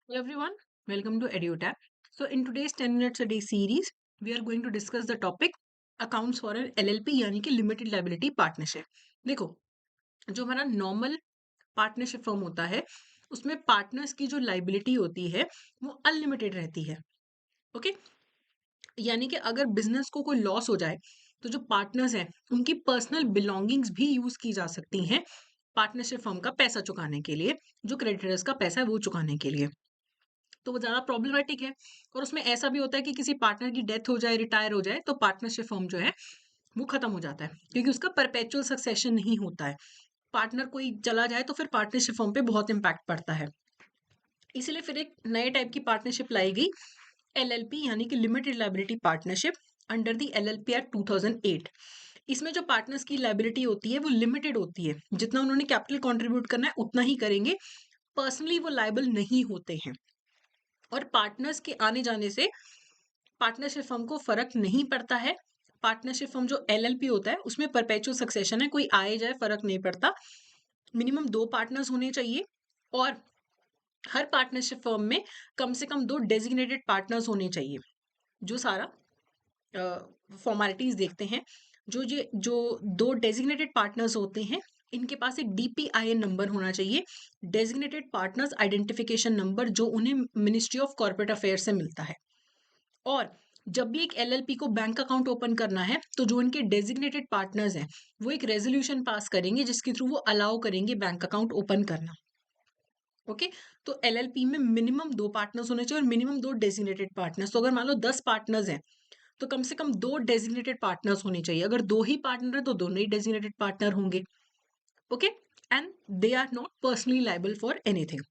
Hello everyone, welcome to EduTap. So in today's 10 minutes a day series, we are going to discuss the topic accounts for an LLP यानी कि limited liability partnership. देखो, जो हमारा normal partnership firm होता है उसमें partners की जो लाइबिलिटी होती है वो अनलिमिटेड रहती है। ओके, यानी कि अगर बिजनेस को कोई लॉस हो जाए तो जो पार्टनर्स हैं उनकी पर्सनल बिलोंगिंग्स भी यूज की जा सकती हैं पार्टनरशिप फर्म का पैसा चुकाने के लिए, जो क्रेडिटर्स का पैसा है वो चुकाने के लिए। तो वो ज़्यादा प्रॉब्लमेटिक है। और उसमें ऐसा भी होता है कि किसी पार्टनर की डेथ हो जाए, रिटायर हो जाए, तो पार्टनरशिप फर्म जो है वो खत्म हो जाता है, क्योंकि उसका परपेचुअल सक्सेशन नहीं होता है। पार्टनर कोई चला जाए तो फिर पार्टनरशिप फर्म पे बहुत इम्पैक्ट पड़ता है। इसीलिए फिर एक नए टाइप की पार्टनरशिप लाई गई, एलएलपी यानी कि limited liability partnership, under the LLP act 2008। इसमें जो पार्टनर्स की लायबिलिटी होती है वो लिमिटेड होती है, जितना उन्होंने कैपिटल कंट्रीब्यूट करना है उतना ही करेंगे, पर्सनली वो लायबल नहीं होते हैं। और पार्टनर्स के आने जाने से पार्टनरशिप फर्म को फर्क नहीं पड़ता है। पार्टनरशिप फर्म जो एलएलपी होता है उसमें परपेचुअल सक्सेशन है, कोई आए जाए फर्क नहीं पड़ता। मिनिमम 2 पार्टनर्स होने चाहिए और हर पार्टनरशिप फर्म में कम से कम 2 डेजिग्नेटेड पार्टनर्स होने चाहिए, जो सारा फॉर्मेलिटीज देखते हैं। जो 2 डेजिग्नेटेड पार्टनर्स होते हैं इनके पास एक डीपीआईएन नंबर होना चाहिए, डेजिग्नेटेड पार्टनर्स आइडेंटिफिकेशन नंबर, जो उन्हें मिनिस्ट्री ऑफ कॉर्पोरेट अफेयर से मिलता है। और जब भी एक एलएलपी को बैंक अकाउंट ओपन करना है तो जो इनके डेजिग्नेटेड पार्टनर्स हैं वो एक रेजोल्यूशन पास करेंगे जिसके थ्रू वो अलाउ करेंगे बैंक अकाउंट ओपन करना। ओके, तो एलएलपी में मिनिमम 2 पार्टनर्स होने चाहिए और मिनिमम 2 डेजिग्नेटेड पार्टनर्स। तो अगर मान लो 10 पार्टनर्स हैं तो कम से कम 2 डेजिग्नेटेड पार्टनर्स होने चाहिए। अगर 2 ही पार्टनर है तो दोनों ही डेजिग्नेटेड पार्टनर होंगे। Okay, and they are not personally liable for anything.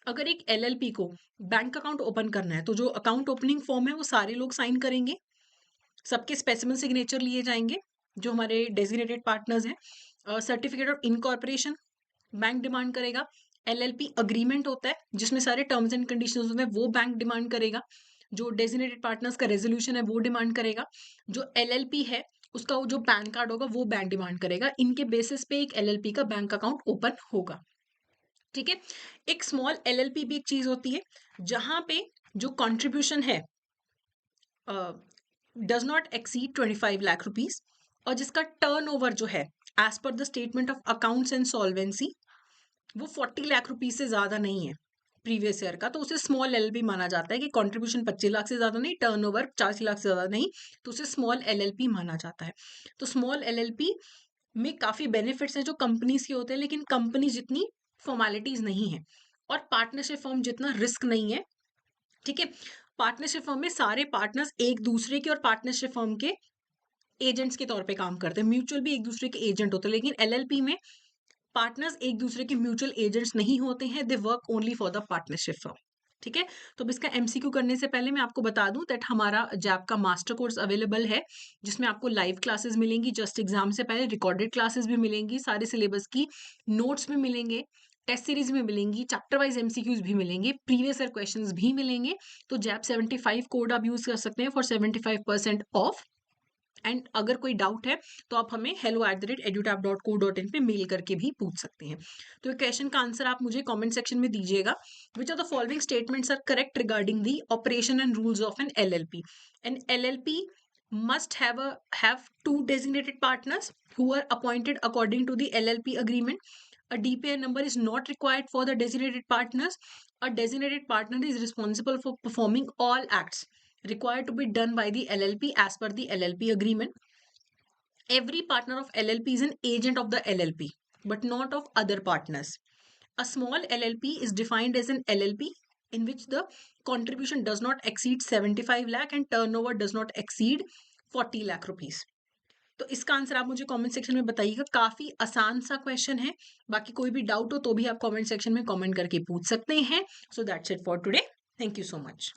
अगर एक एलएलपी को बैंक अकाउंट ओपन करना है तो जो अकाउंट ओपनिंग फॉर्म है वो सारे लोग साइन करेंगे, सबके स्पेसिमन सिग्नेचर लिए जाएंगे, जो हमारे डेजिग्नेटेड पार्टनर्स हैं। Certificate of incorporation bank demand करेगा। एलएलपी अग्रीमेंट होता है जिसमें सारे टर्म्स एंड कंडीशंस होते हैं, वो बैंक डिमांड करेगा। जो डेजिग्नेटेड पार्टनर्स का रेजोल्यूशन है वो डिमांड करेगा। जो एलएलपी है उसका वो जो पैन कार्ड होगा वो बैंक डिमांड करेगा। इनके बेसिस पे एक एलएलपी का बैंक अकाउंट ओपन होगा। ठीक है, एक स्मॉल एलएलपी भी एक चीज होती है जहां पे जो कंट्रीब्यूशन है does not exceed 25 lakh rupees, और जिसका टर्नओवर जो है as per the statement of accounts and solvency वो 40 लाख रुपीज से ज्यादा नहीं है प्रीवियस ईयर का, तो उसे स्मॉल एलएलपी माना जाता है। कि कंट्रीब्यूशन 25 लाख से ज्यादा नहीं, टर्नओवर 40 लाख से ज्यादा नहीं, तो उसे स्मॉल एलएलपी माना जाता है। तो स्मॉल एलएलपी में काफी बेनिफिट्स हैं जो कंपनीज के होते हैं, लेकिन कंपनी जितनी फॉर्मेलिटीज नहीं है और पार्टनरशिप फर्म जितना रिस्क नहीं है। ठीक है, पार्टनरशिप फर्म में सारे पार्टनर्स एक दूसरे के और पार्टनरशिप फर्म के एजेंट्स के तौर पे काम करते हैं। म्यूचुअल भी एक दूसरे के एजेंट होते हैं, लेकिन एलएलपी में पार्टनर्स एक दूसरे के म्यूचुअल एजेंट्स नहीं होते हैं, they work only for the partnership firm. ठीक है, तो अब इसका एमसीक्यू करने से पहले मैं आपको बता दूं दैट हमारा जैप का मास्टर कोर्स अवेलेबल है, जिसमें आपको लाइव क्लासेस मिलेंगी, जस्ट एग्जाम से पहले रिकॉर्डेड क्लासेस भी मिलेंगी, सारे सिलेबस की नोट्स भी मिलेंगे, टेस्ट सीरीज भी मिलेंगी, चैप्टर वाइज एमसीक्यूज भी मिलेंगे, प्रीवियस ईयर क्वेश्चंस भी मिलेंगे। तो जैप 75 कोड आप यूज कर सकते हैं फॉर 75% ऑफ। एंड अगर कोई डाउट है तो आप हमें hello@edutap.co.in पे मेल करके भी पूछ सकते हैं। तो क्वेश्चन का आंसर आप मुझे कमेंट सेक्शन में दीजिएगा। Which are the following statements are correct regarding the operation and rules of an LLP? An LLP must have two designated partners who are appointed according to the LLP agreement. A DPI number is not required for the designated partners. A designated partner is responsible for performing all acts required to be done by the LLP as per the LLP agreement. Every partner of LLP is an agent of the LLP, but not of other partners. A small LLP is defined as an LLP in which the contribution does not exceed 75 lakh and turnover does not exceed 40 lakh rupees. तो इसका answer आप मुझे comment section में बताइएगा। काफी आसान सा question है, बाकी कोई भी डाउट हो तो भी आप कमेंट सेक्शन में कमेंट करके पूछ सकते हैं। So that's it for today, thank you so much.